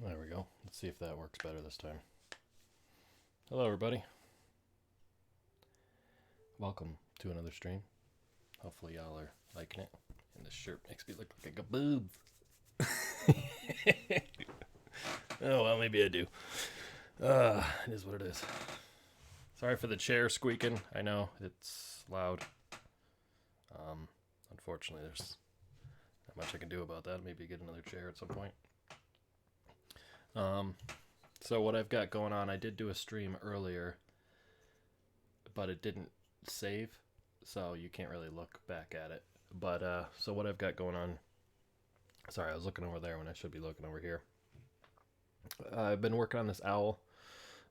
There we go. Let's see if that works better this time. Hello, everybody. Welcome to another stream. Hopefully, y'all are liking it. And this shirt makes me look like a boob. Oh, well, maybe I do. It is what it is. Sorry for the chair squeaking. I know it's loud. Unfortunately, there's not much I can do about that. Maybe get another chair at some point. So what I've got going on, I did do a stream earlier, but it didn't save, so you can't really look back at it. But so what I've got going on, sorry, I was looking over there when I should be looking over here. I've been working on this owl.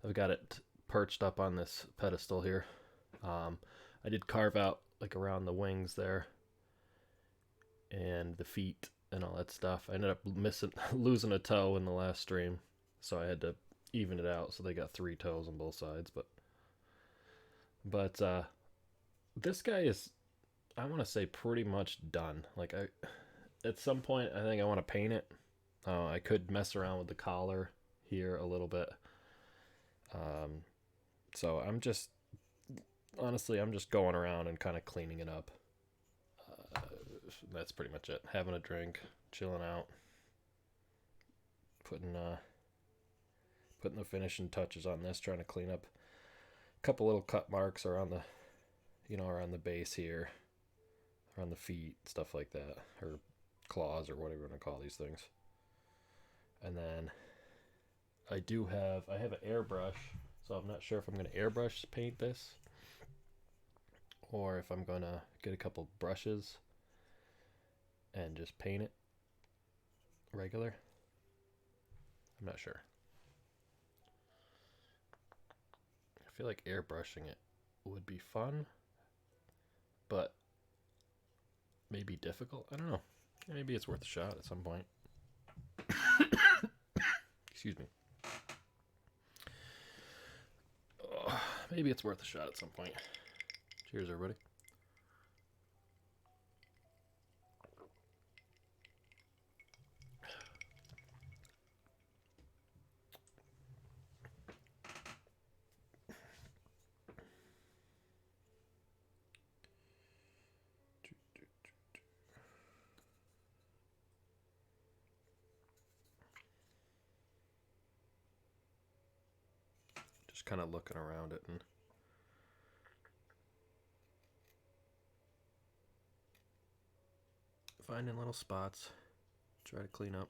I've got it perched up on this pedestal here. I did carve out like around the wings there and the feet and all that stuff. I ended up losing a toe in the last stream, so I had to even it out. So they got 3 toes on both sides. But this guy is, I want to say, pretty much done. Like at some point, I think I want to paint it. I could mess around with the collar here a little bit. So I'm just going around and kind of cleaning it up. That's pretty much it. Having a drink, chilling out, putting the finishing touches on this, trying to clean up a couple little cut marks around the base here, around the feet, stuff like that, or claws, or whatever you want to call these things. And then I have an airbrush, so I'm not sure if I'm going to airbrush paint this or if I'm going to get a couple brushes and just paint it regular. I'm not sure. I feel like airbrushing it would be fun, but maybe difficult. I don't know. Maybe it's worth a shot at some point. Excuse me. Maybe it's worth a shot at some point. Cheers, everybody. Just kind of looking around it and finding little spots, try to clean up.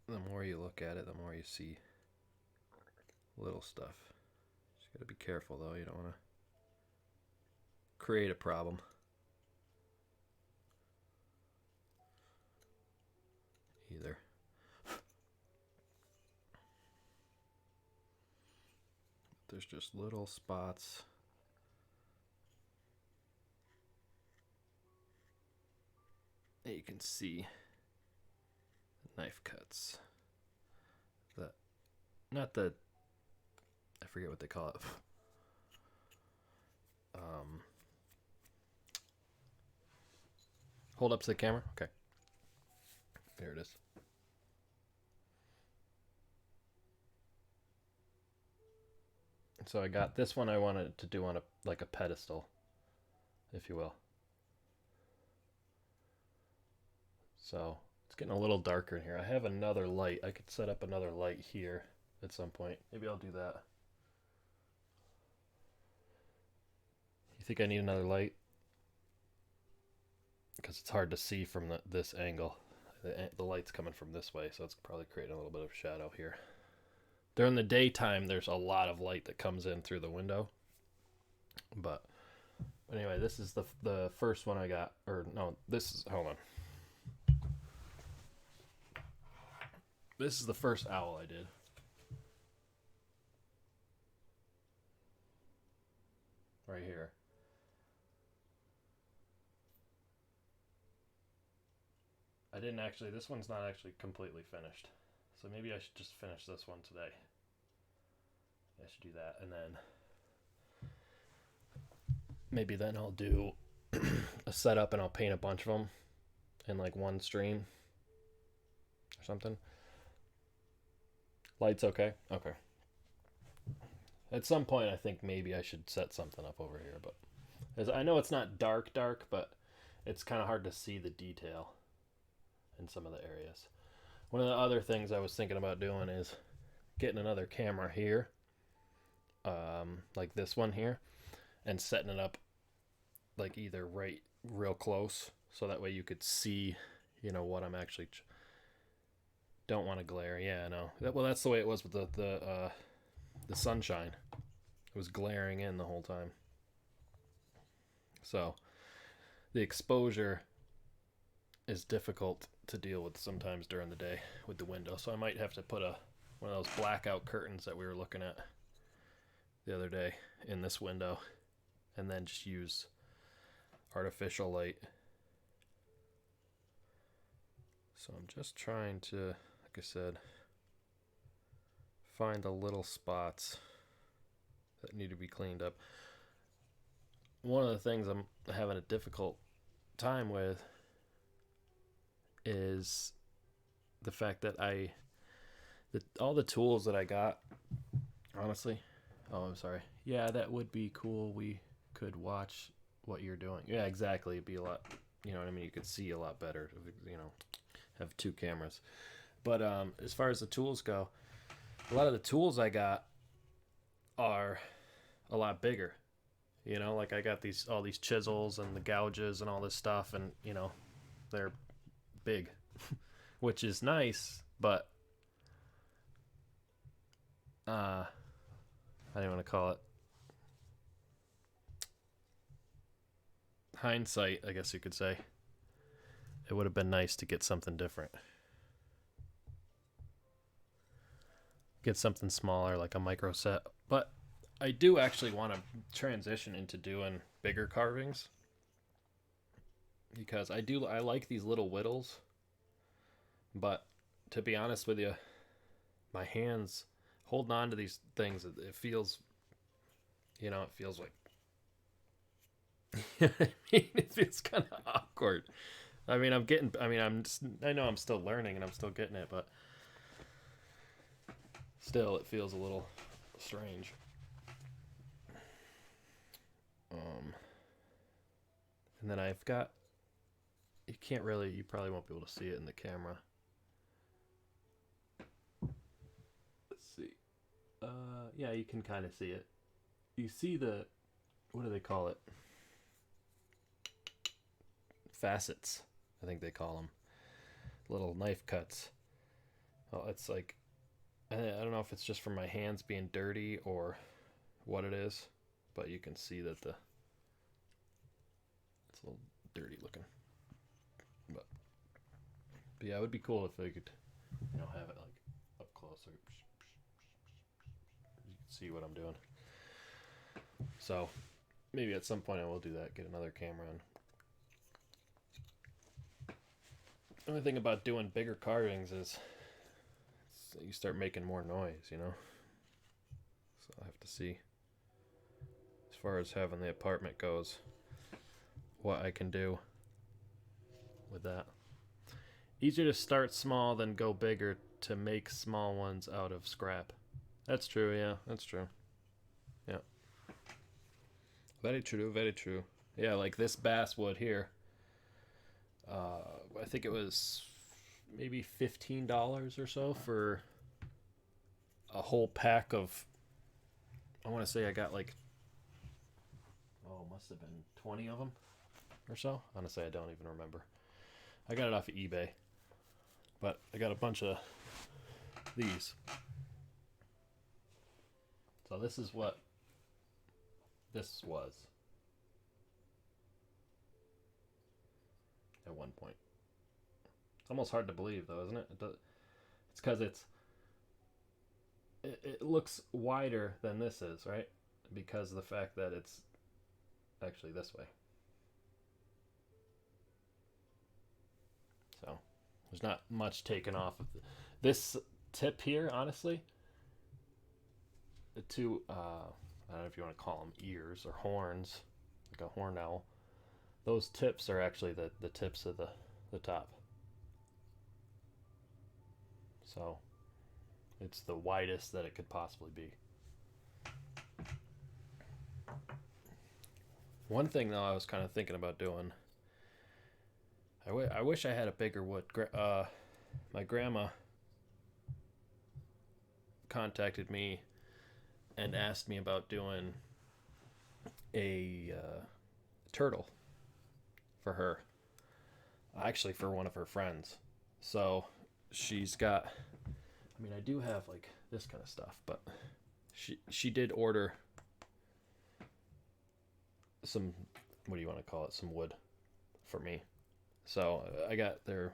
The more you look at it, the more you see little stuff. Just gotta be careful though, you don't want to create a problem. Either. There's just little spots. That you can see knife cuts. I forget what they call it. Hold up to the camera. Okay. There it is. So I got this one I wanted to do on a pedestal, if you will. So it's getting a little darker in here. I have another light. I could set up another light here at some point. Maybe I'll do that. You think I need another light? Because it's hard to see from this angle. The light's coming from this way, so it's probably creating a little bit of shadow here. During the daytime, there's a lot of light that comes in through the window. But anyway, this is the first one I got. Or no, hold on. This is the first owl I did. Right here. This one's not actually completely finished. So maybe I should just finish this one today. I should do that, and then maybe then I'll do a setup and I'll paint a bunch of them in like one stream or something. Lights okay? Okay. At some point, I think maybe I should set something up over here, but as I know it's not dark, dark, but it's kind of hard to see the detail in some of the areas. One of the other things I was thinking about doing is getting another camera here, like this one here, and setting it up like either right real close, so that way you could see, what I'm actually. Don't want to glare. Yeah, no. Well, that's the way it was with the sunshine. It was glaring in the whole time. So the exposure is difficult to deal with sometimes during the day with the window. So I might have to put one of those blackout curtains that we were looking at the other day in this window, and then just use artificial light. So I'm just trying to, like I said, find the little spots that need to be cleaned up. One of the things I'm having a difficult time with is the fact that all the tools that I got, honestly, oh, I'm sorry. Yeah, that would be cool. We could watch what you're doing. Yeah, exactly. It'd be a lot, you know what I mean? You could see a lot better, have two cameras. But as far as the tools go, a lot of the tools I got are a lot bigger. Like I got all these chisels and the gouges and all this stuff, and they're big, which is nice, but I don't want to call it hindsight, I guess you could say. It would have been nice to get something different. Get something smaller, like a micro set. But I do actually want to transition into doing bigger carvings, because I like these little whittles, but to be honest with you, my hands holding on to these things, it feels, it feels like, it feels kind of awkward. I know I'm still learning and I'm still getting it, but still it feels a little strange. And then I've got, you probably won't be able to see it in the camera. Let's see. Yeah, you can kind of see it. You see what do they call it? Facets, I think they call them. Little knife cuts. Oh, it's like, I don't know if it's just from my hands being dirty or what it is, but you can see that it's a little dirty looking. But yeah, it would be cool if I could, have it like up close so you can see what I'm doing. So maybe at some point I will do that, get another camera on. The only thing about doing bigger carvings is you start making more noise, So I'll have to see, as far as having the apartment goes, what I can do with that. Easier to start small than go bigger to make small ones out of scrap. That's true, yeah, that's true. Yeah. Very true, very true. Yeah, like this basswood here. I think it was maybe $15 or so for a whole pack of, I want to say I got like, must have been 20 of them or so. Honestly, I don't even remember. I got it off of eBay, but I got a bunch of these. So this is what this was at one point. It's almost hard to believe, though, isn't it? It's because it looks wider than this is, right? Because of the fact that it's actually this way. So there's not much taken off of this tip here, honestly. The two, I don't know if you want to call them ears or horns, like a horn owl. Those tips are actually the tips of the the top. So it's the widest that it could possibly be. One thing though I was kind of thinking about doing, I wish I had a bigger wood. My grandma contacted me and asked me about doing a turtle for her, actually for one of her friends. So she's got, I mean, I do have like this kind of stuff, but she did order some, what do you want to call it, some wood for me. So I got their,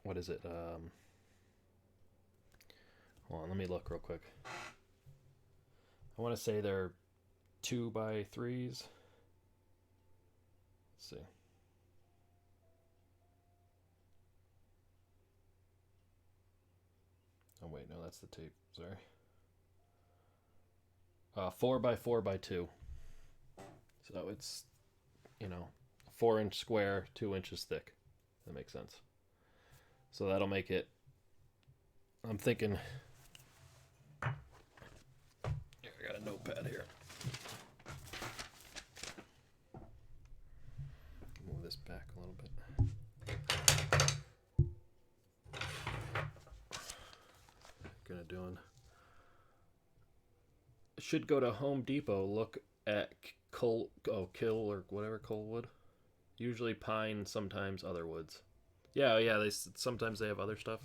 what is it, hold on, let me look real quick. I want to say they're 2x3s. Let's see. Oh wait, no, that's the tape. Sorry. 4x4x2. So it's, 4-inch square, 2 inches thick. That makes sense. So that'll make it. I'm thinking. Here, I got a notepad here. Move this back a little bit. Gonna doing. Should go to Home Depot. Look at kill or whatever, wood. Usually pine, sometimes other woods. Yeah. Sometimes they have other stuff.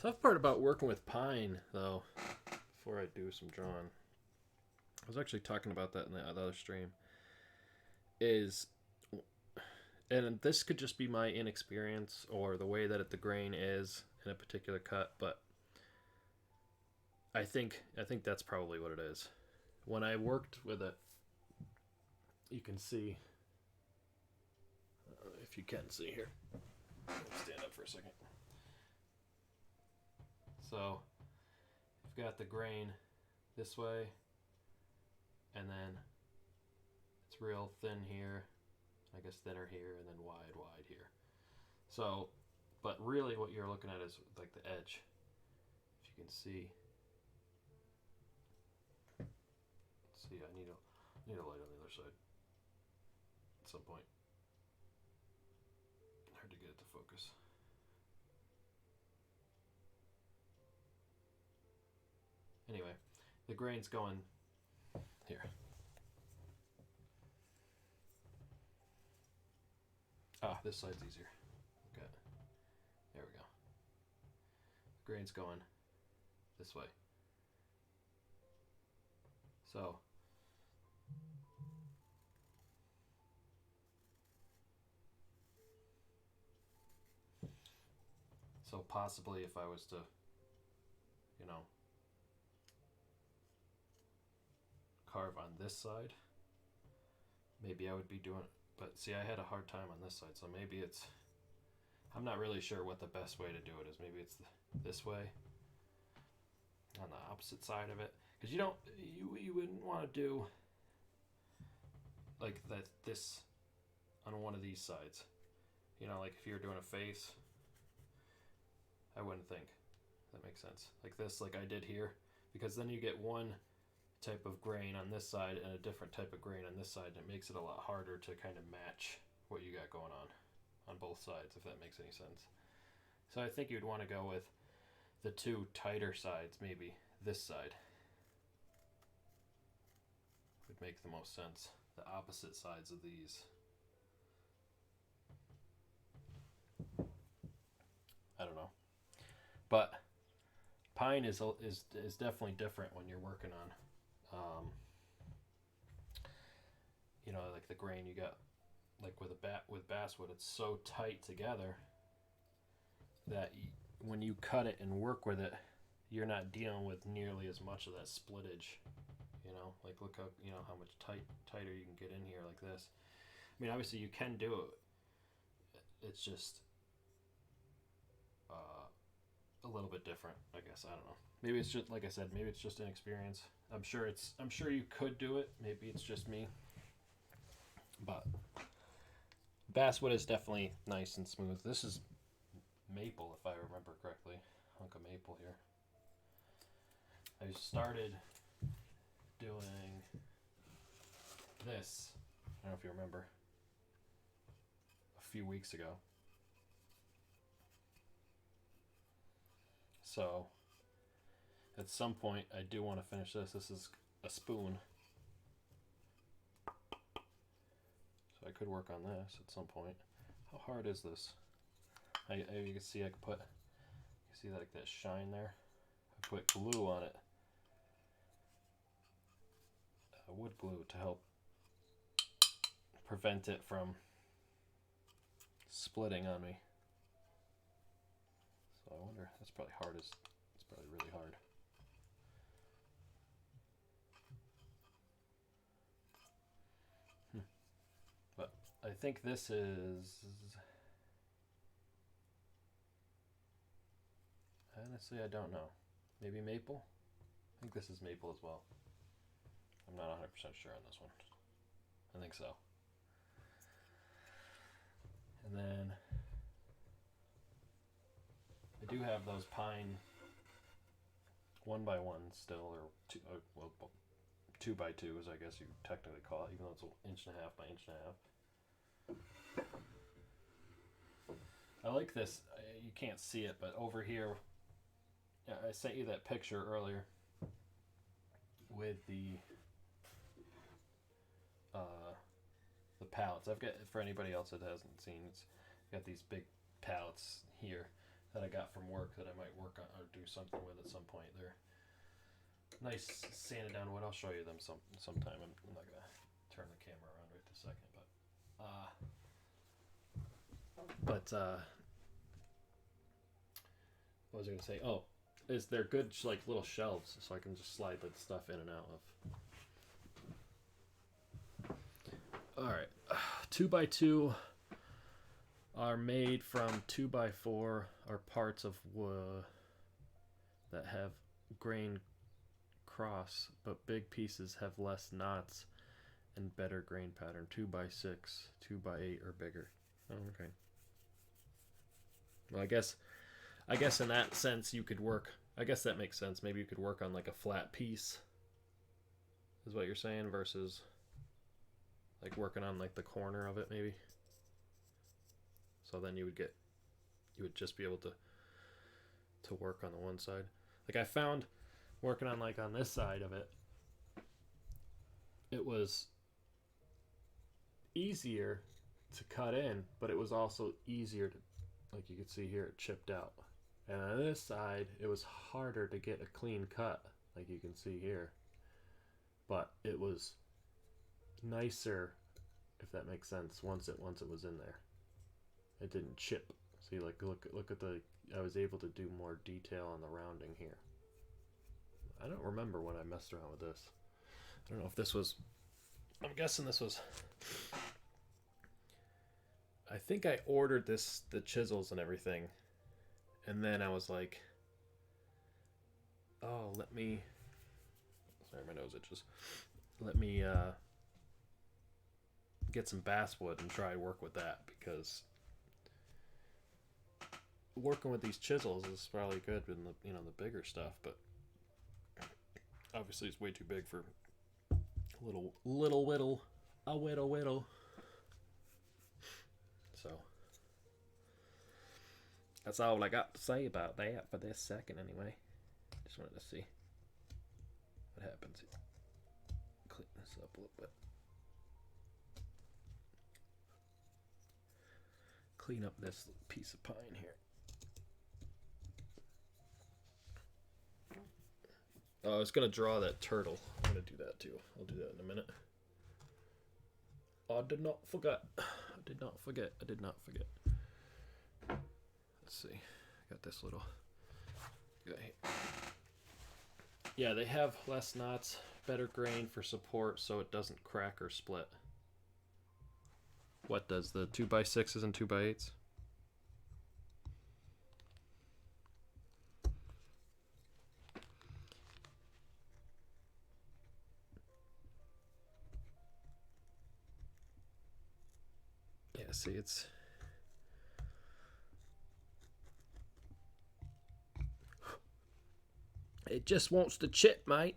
Tough part about working with pine, though, before I do some drawing, I was actually talking about that in the other stream, is, and this could just be my inexperience or the way that the grain is in a particular cut, but I think that's probably what it is. When I worked with it, you can see, if you can see here, stand up for a second. So you've got the grain this way, and then it's real thin here, I guess thinner here, and then wide here. So, but really what you're looking at is like the edge. If you can see. Let's see, I need a light on the other side at some point. Hard to get it to focus. Anyway, the grain's going here. This side's easier. Okay. There we go. The grain's going this way. So possibly if I was to, carve on this side, maybe I would be doing it. But see, I had a hard time on this side, so maybe it's, I'm not really sure what the best way to do it is. Maybe it's this way on the opposite side of it, because you wouldn't want to do like that, this on one of these sides, like if you're doing a face, I wouldn't think that makes sense, like this, like I did here, because then you get one type of grain on this side and a different type of grain on this side, and it makes it a lot harder to kind of match what you got going on both sides, if that makes any sense. So I think you'd want to go with the two tighter sides, maybe this side would make the most sense, the opposite sides of these. I don't know, but pine is definitely different when you're working on like the grain you got, like with basswood, it's so tight together that when you cut it and work with it, you're not dealing with nearly as much of that splittage. Like look how how much tighter you can get in here like this. I mean, obviously you can do it. It's just a little bit different, I guess. I don't know. Maybe it's just, like I said, maybe it's just inexperience. I'm sure you could do it. Maybe it's just me. But basswood is definitely nice and smooth. This is maple, if I remember correctly. Hunk of maple here. I started doing this, I don't know if you remember, a few weeks ago. So at some point I do want to finish this. This is a spoon. So I could work on this at some point. How hard is this? You can see I could put, you see like that shine there? I put glue on it. Wood glue to help prevent it from splitting on me. So I wonder, that's probably hard. It's probably really hard. But I think this is, honestly, I don't know. Maybe maple? I think this is maple as well. I'm not 100% sure on this one. I think so. And then I do have those pine 1x1s still, or two, well, 2x2s, I guess you technically call it, even though it's an 1.5 by 1.5. I like this. You can't see it, but over here, I sent you that picture earlier with the pallets. I've got, for anybody else that hasn't seen, it's got these big pallets here that I got from work that I might work on or do something with at some point. They're nice sanded down wood. I'll show you them sometime. I'm not gonna turn the camera around right this second, what was I gonna say? Oh, is they're good like little shelves, so I can just slide the stuff in and out of. All right, 2x2 are made from 2x4 are parts of wood that have grain cross, but big pieces have less knots and better grain pattern. 2x6, 2x8 or bigger. Oh, okay. Well, I guess in that sense you could work. I guess that makes sense. Maybe you could work on like a flat piece, is what you're saying, versus like working on like the corner of it maybe. So then you would just be able to work on the one side. Like I found working on like on this side of it, it was easier to cut in, but it was also easier to, like you can see here, it chipped out. And on this side, it was harder to get a clean cut, like you can see here. But it was nicer, if that makes sense, once it was in there. It didn't chip. See, like look at the, I was able to do more detail on the rounding here. I don't remember when I messed around with this. I don't know if this was, I'm guessing this was, I think I ordered the chisels and everything, and then I was like, oh, sorry, my nose itches. Let me get some basswood and try to work with that, because working with these chisels is probably good in the bigger stuff, but obviously it's way too big for little whittle. So that's all I got to say about that for this second anyway. Just wanted to see what happens. Clean this up a little bit. Clean up this piece of pine here. Oh, I was going to draw that turtle. I'm going to do that too. I'll do that in a minute. I did not forget. Let's see. I got this little guy here. Yeah, they have less knots, better grain for support so it doesn't crack or split. What does the 2x6s and 2x8s? Yeah, Yeah, see, it just wants to chip, mate.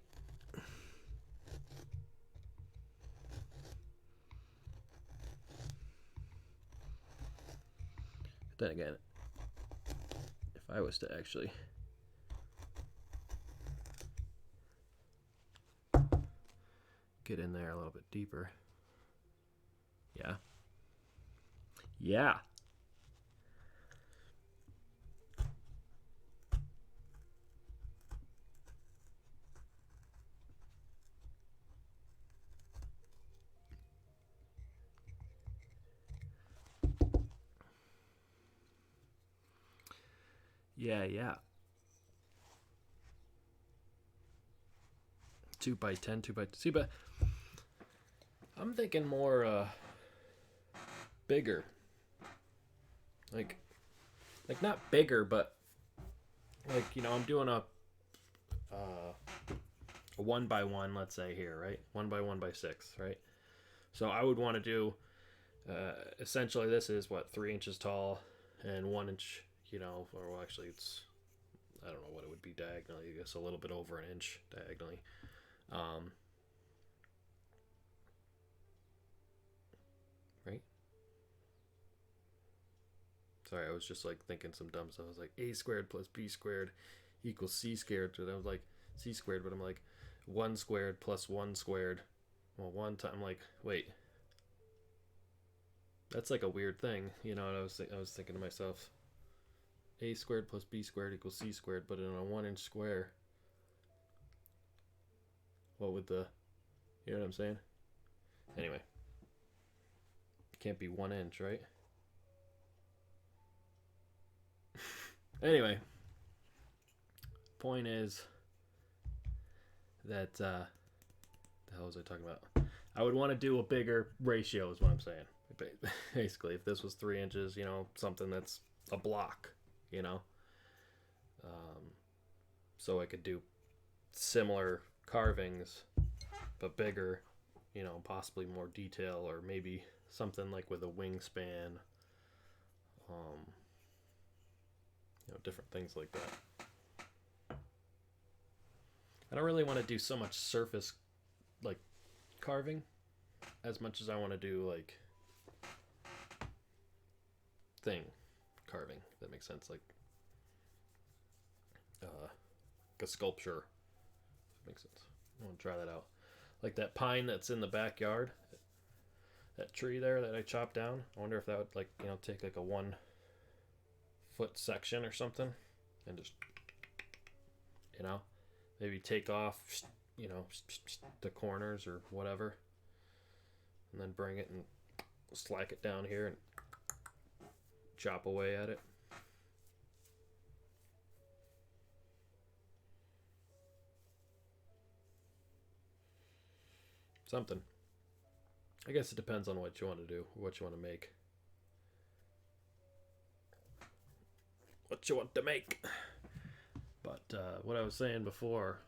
Then again, if I was to actually get in there a little bit deeper. Yeah. Yeah. Yeah, yeah. 2x10, 2x. See, but I'm thinking more bigger. Like not bigger, but like, you know, I'm doing a 1x1, let's say here, right? 1x1x6, right? So I would want to do essentially this is what 3 inches tall and 1 inch, you know, or well, actually it's I don't know what it would be diagonally. I guess a little bit over an inch diagonally. Right? Sorry, I was just like thinking some dumb stuff. I was like a squared plus b squared equals c squared. And I was like c squared, but I'm like 1 squared plus 1 squared. Well, one time I'm like, wait, that's like a weird thing, you know. And I was thinking to myself, a squared plus b squared equals c squared, but in a 1 inch square, what would the, you know what I'm saying? Anyway, it can't be 1 inch, right? Anyway, point is that the hell was I talking about? I would want to do a bigger ratio, is what I'm saying. Basically, if this was 3 inches, you know, something that's a block, you know, so I could do similar carvings, but bigger, you know, possibly more detail, or maybe something like with a wingspan, you know, different things like that. I don't really want to do so much surface like carving as much as I want to do like thing carving, if that makes sense. Like a sculpture, if that makes sense. I want to try that out. Like that pine that's in the backyard, that tree there that I chopped down. I wonder if that would, like, you know, take like a 1 foot section or something and just, you know, maybe take off, you know, the corners or whatever, and then bring it and slack it down here and chop away at it. Something. I guess it depends on what you want to do, what you want to make. What you want to make. But what I was saying before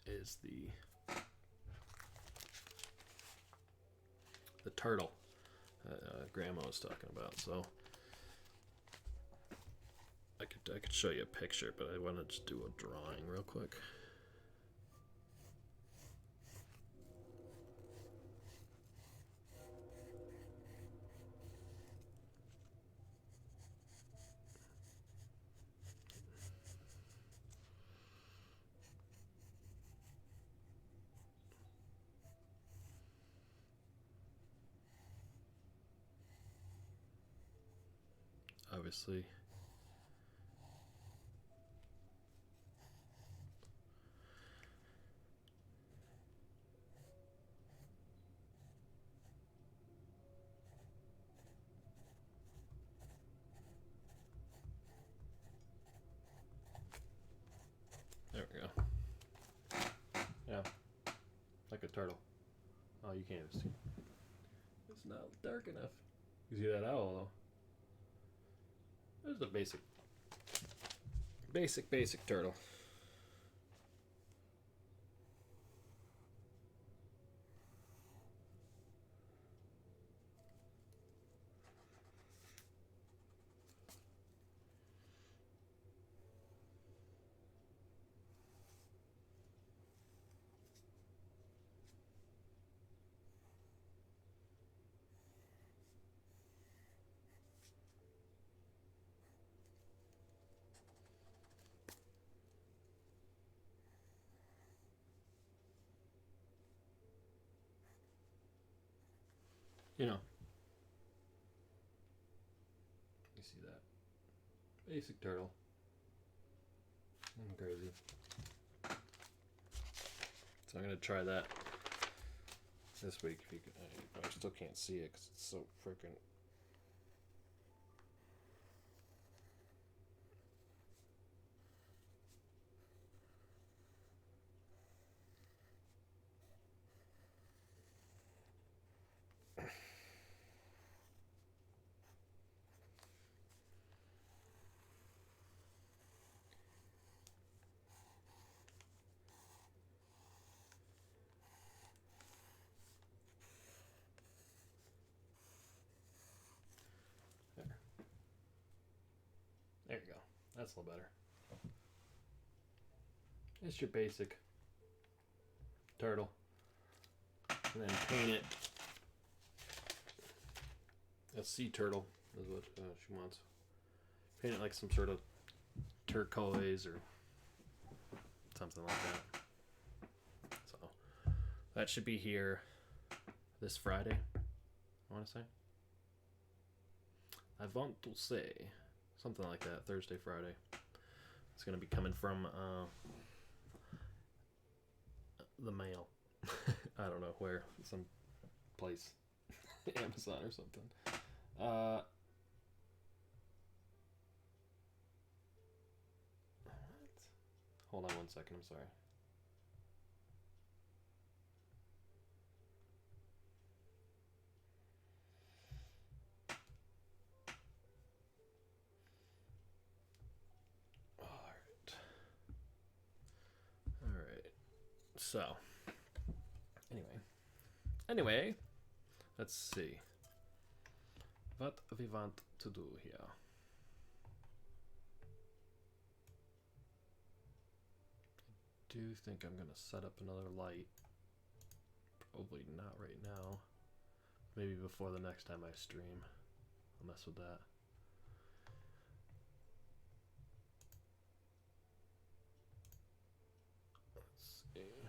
is the turtle Grandma was talking about. So I could show you a picture, but I want to just do a drawing real quick. Obviously, there we go. Yeah, like a turtle. Oh, you can't see. It's not dark enough. You see that owl though? There's the basic turtle. You know, you see that basic turtle. Nothing crazy. So I'm gonna try that this week. If you can, I still can't see it because it's so freaking. There you go. That's a little better. It's your basic turtle. And then paint it. A sea turtle is what she wants. Paint it like some sort of turquoise or something like that. So that should be here this Friday, I want to say. I want to say something like that, Thursday, Friday. It's going to be coming from the mail. I don't know where, some place, Amazon or something. What? Hold on one second, I'm sorry. Alright. So, anyway, let's see. What we want to do here. I do think I'm gonna set up another light. Probably not right now. Maybe before the next time I stream. I'll mess with that. Let's see.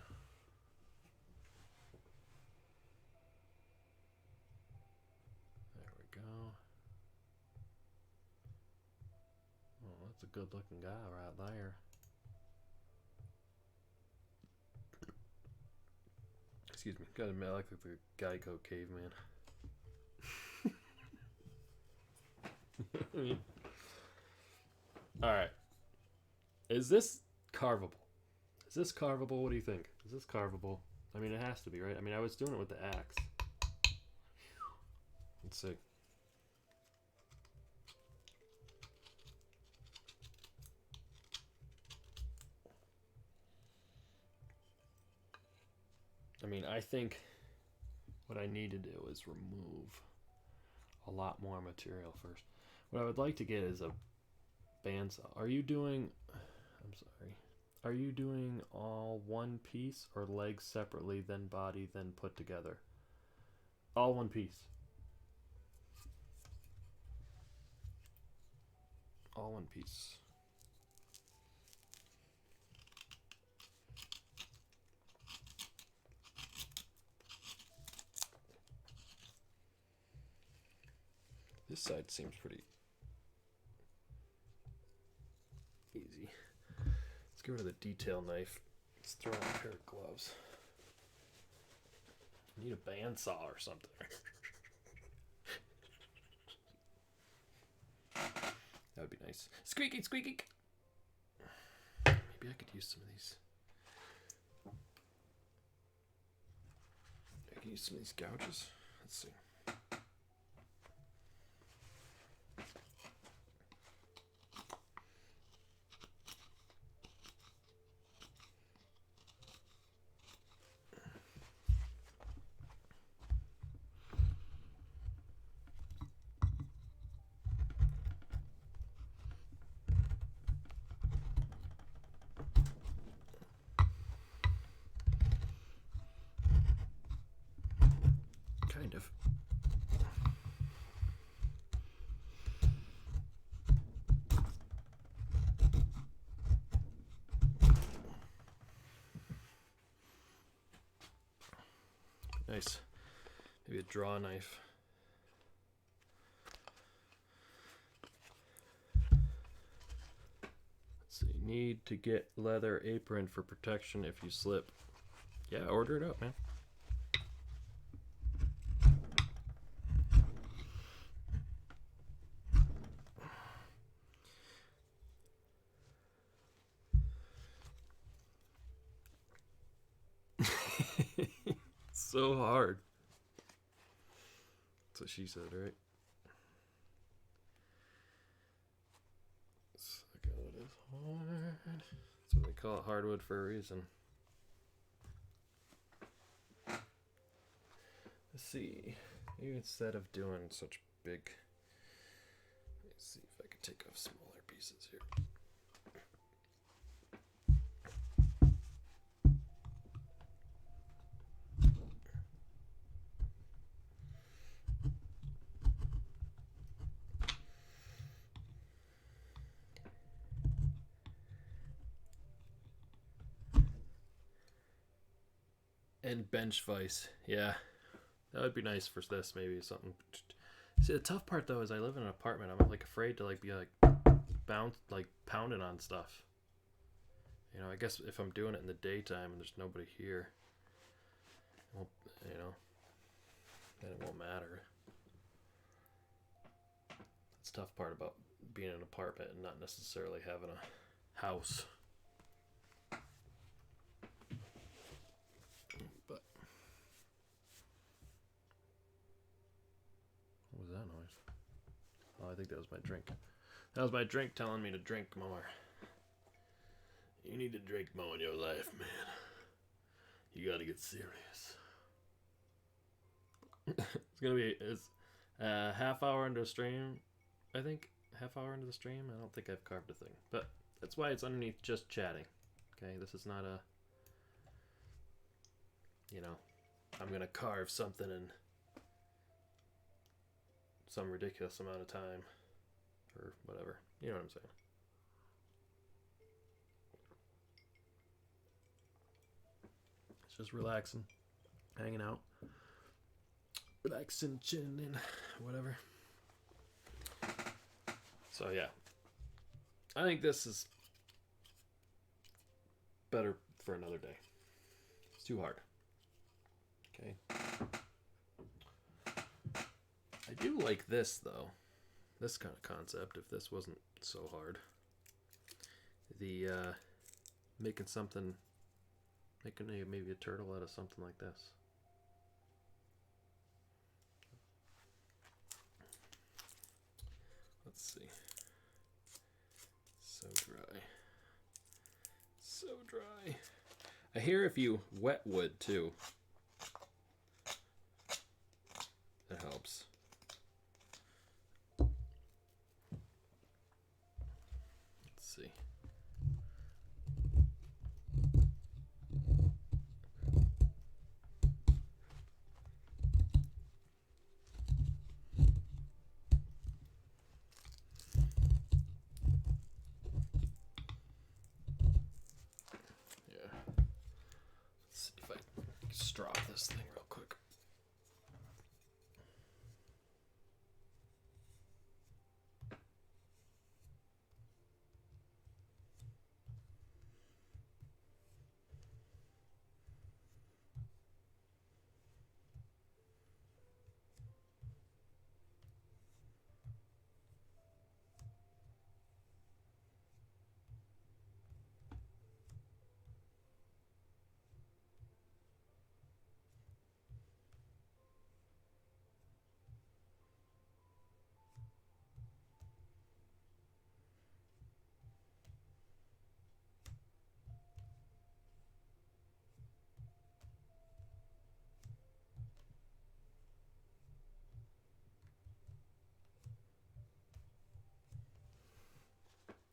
There we go. Oh, that's a good looking guy right there. Excuse me. Gotta admit, I like the Geico caveman. Alright. Is this carvable? Is this carvable? What do you think? Is this carvable? I mean, it has to be, right? I mean, I was doing it with the axe. Let's see. I mean, I think what I need to do is remove a lot more material first. What I would like to get is a bandsaw. Are you doing... I'm sorry. Are you doing all one piece or legs separately, then body, then put together? All one piece. All one piece. This side seems pretty easy. Let's get rid of the detail knife. Let's throw on a pair of gloves. I need a bandsaw or something. That would be nice. Squeaky, squeaky. Maybe I could use some of these. I could use some of these gouges. Let's see. Kind of. Nice. Maybe a draw knife. So you need to get leather apron for protection if you slip. Yeah, order it up, man. So hard. That's what she said, right? It is hard. That's what they call it, hardwood, for a reason. Let's see. Maybe instead of doing such big, let's see if I can take off smaller pieces here. And bench vise, yeah, that would be nice for this. Maybe something. See, the tough part though is I live in an apartment. I'm like afraid to like be like bounce, like pounding on stuff. You know, I guess if I'm doing it in the daytime and there's nobody here, it won't, you know, then it won't matter. That's the tough part about being in an apartment and not necessarily having a house. But what was that noise? Oh, I think that was my drink. That was my drink telling me to drink more. You need to drink more in your life, man. You gotta get serious. It's gonna be half hour into the stream, I think. Half hour into the stream. I don't think I've carved a thing, but that's why it's underneath just chatting. Okay, this is not a, you know, I'm gonna carve something in some ridiculous amount of time or whatever. You know what I'm saying? It's just relaxing, hanging out, relaxing, chilling, whatever. So yeah, I think this is better for another day. It's too hard. Okay. I do like this though. This kind of concept, if this wasn't so hard. The making maybe a turtle out of something like this. Let's see. So dry. So dry. I hear if you wet wood too, that helps. Let's see. Strop this thing real quick.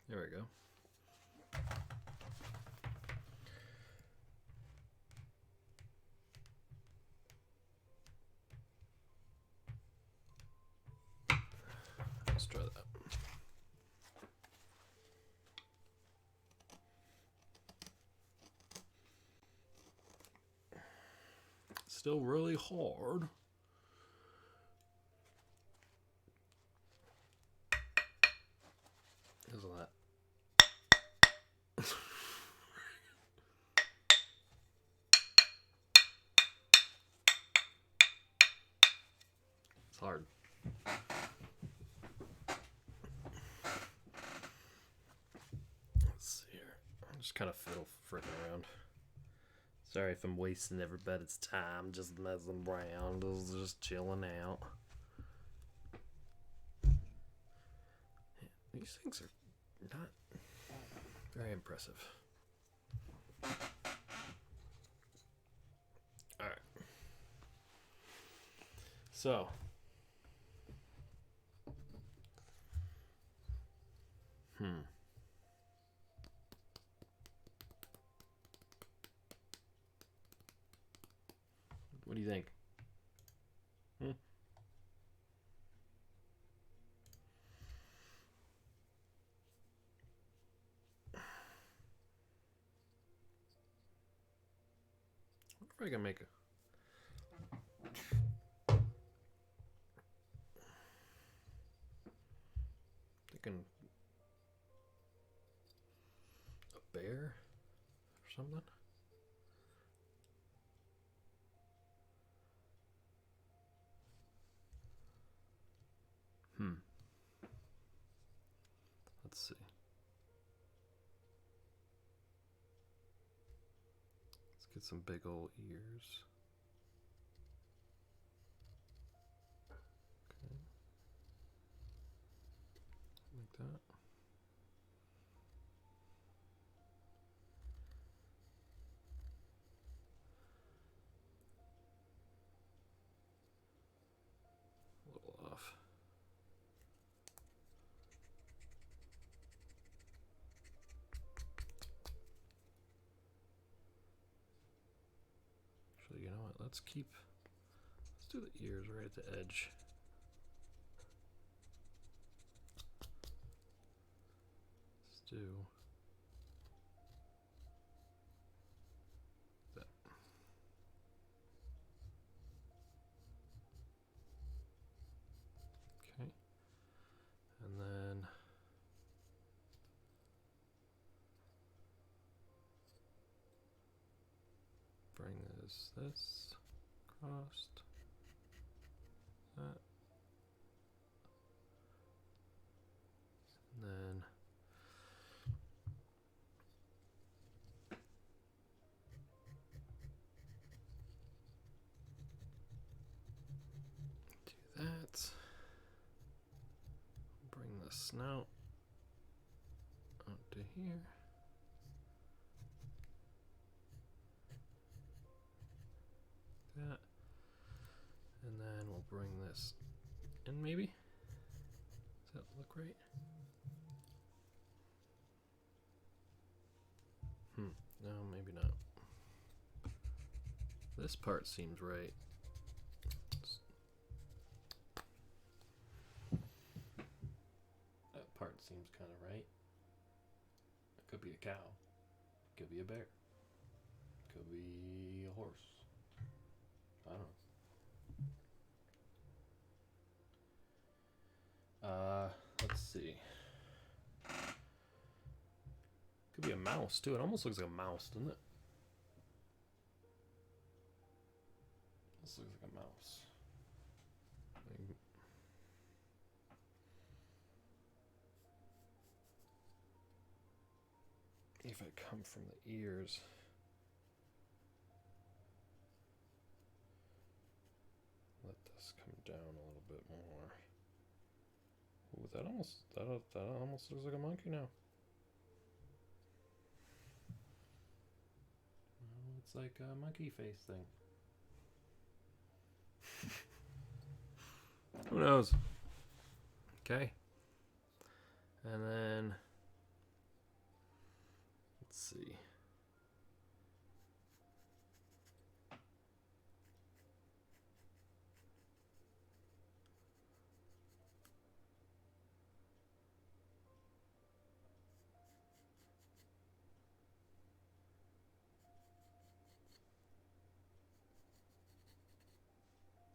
There we go. Let's try that. Still really hard. Isn't that? hard. Let's see here. I'm just kind of fiddle freaking around. Sorry if I'm wasting everybody's time, just messing around, just chilling out. These things are not very impressive. Alright. So. What do you think? What if I can make a... Thinking... a bear? Or something? Let's see. Let's get some big old ears. Okay. Like that. A little off. Actually, you know what? Let's do the ears right at the edge. Let's do that. Okay. And then bring this across that, and then do that. Bring the snout out to here. That. And then we'll bring this in, maybe? Does that look right? No, maybe not. This part seems right. That part seems kind of right. It could be a cow. It could be a bear. It could be a horse. I don't know. Let's see. Could be a mouse too. It almost looks like a mouse, doesn't it? This looks like a mouse. If I come from the ears. Let this come down a little bit more. Ooh, that almost looks like a monkey now. Well, it's like a monkey face thing. Who knows? Okay. And then let's see.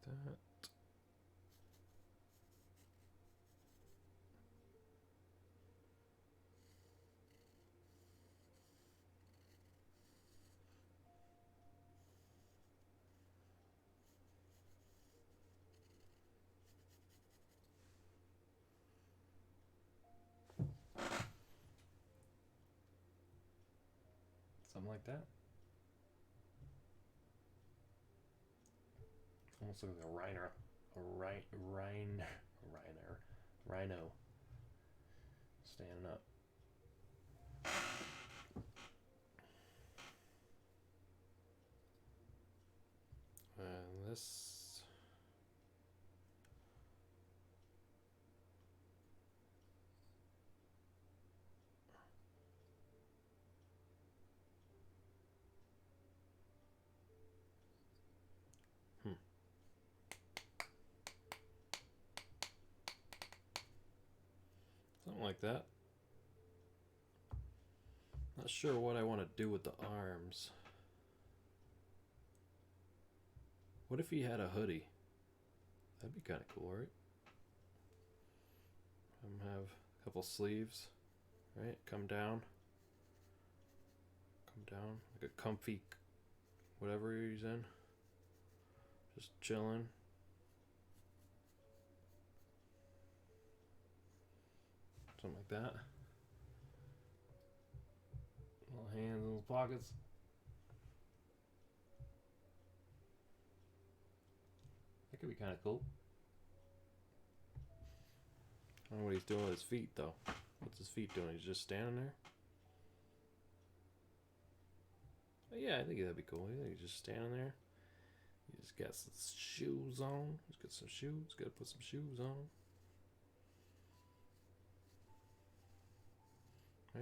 That. like that. Almost looks like a rhino standing up. And this. Something like that. Not sure what I want to do with the arms. What if he had a hoodie? That'd be kind of cool, right? Have a couple sleeves, right? Come down, like a comfy, whatever he's in. Just chilling. Something like that. Little hands, little pockets. That could be kind of cool. I don't know what he's doing with his feet, though. What's his feet doing? He's just standing there? But yeah, I think that'd be cool. He's just standing there. He's got some shoes on. He's got some shoes. Got to put some shoes on.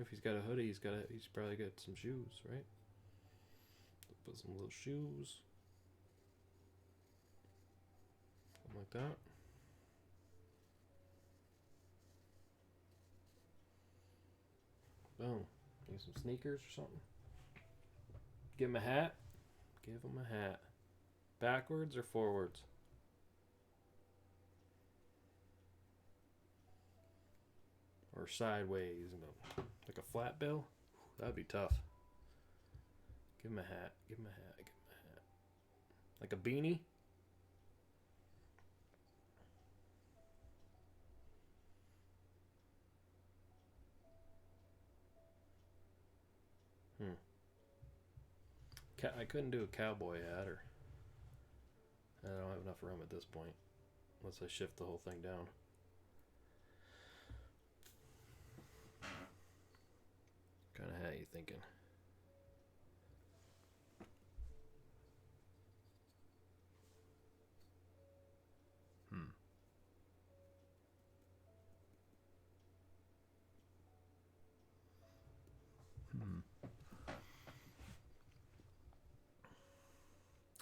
If he's got a hoodie, he's probably got some shoes, right? Put some little shoes. Something like that. Boom. Maybe some sneakers or something. Give him a hat. Give him a hat. Backwards or forwards? Or sideways? Like a flat bill? That'd be tough. Give him a hat. Give him a hat. Give him a hat. Like a beanie? I couldn't do a cowboy hat, or I don't have enough room at this point, unless I shift the whole thing down. What kind of hat are you thinking?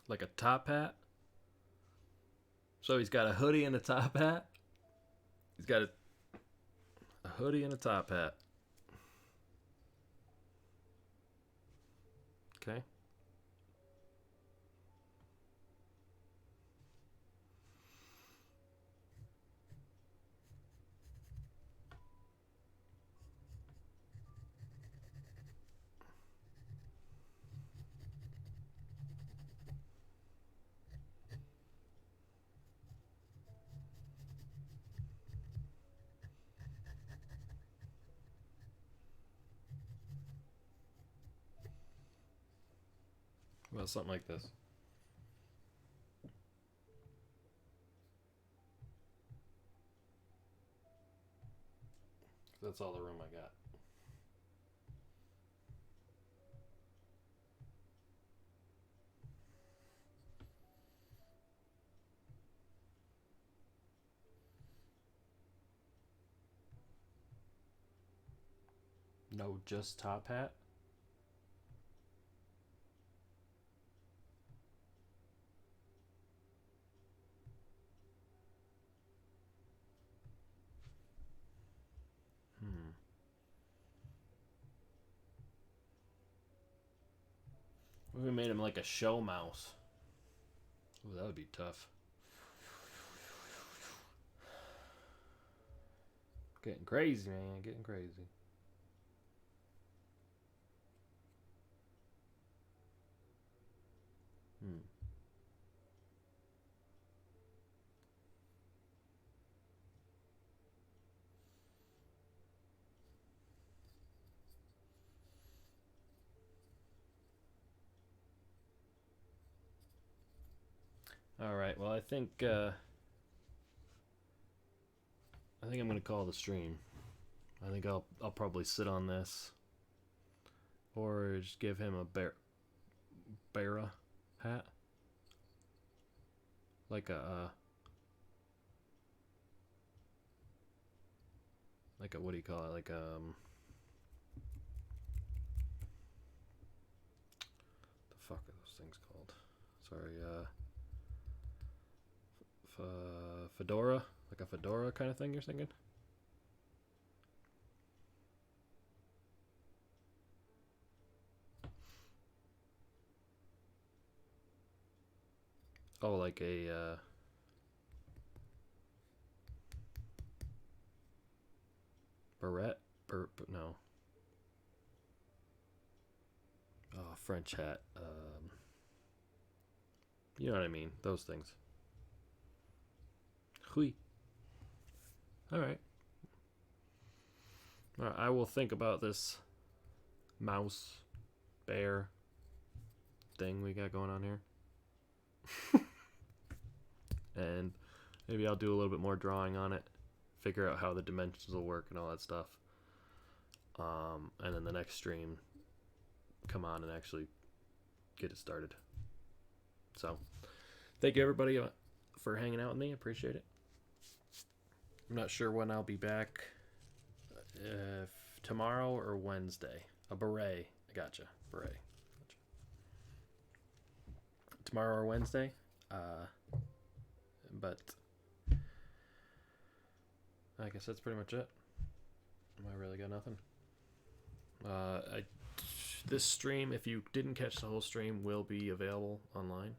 Like a top hat? So he's got a hoodie and a top hat? He's got a hoodie and a top hat. Okay. Well, something like this. That's all the room I got. No, just top hat? What if we made him like a show mouse? Ooh, that would be tough. Getting crazy, man. Getting crazy. All right. Well, I think I'm gonna call the stream. I think I'll probably sit on this, or just give him a Bera hat, like a what do you call it? Like the fuck are those things called? Sorry, fedora, like a fedora kind of thing. You're thinking? Oh, like a beret? No. Oh, French hat. You know what I mean? Those things. Hui. All right. All right. I will think about this mouse bear thing we got going on here. And maybe I'll do a little bit more drawing on it, figure out how the dimensions will work and all that stuff. And then the next stream, come on and actually get it started. So, thank you everybody for hanging out with me. Appreciate it. I'm not sure when I'll be back. If tomorrow or Wednesday. A beret. I gotcha. Beret. Gotcha. Tomorrow or Wednesday. But I guess that's pretty much it. I really got nothing. This stream, if you didn't catch the whole stream, will be available online,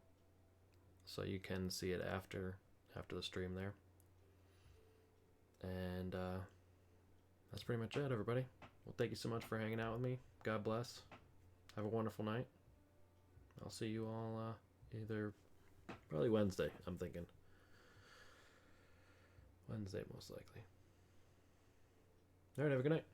so you can see it after the stream there. And that's pretty much it, everybody. Well, thank you so much for hanging out with me. God bless. Have a wonderful night. I'll see you all either probably Wednesday. I'm thinking Wednesday most likely. All right, have a good night.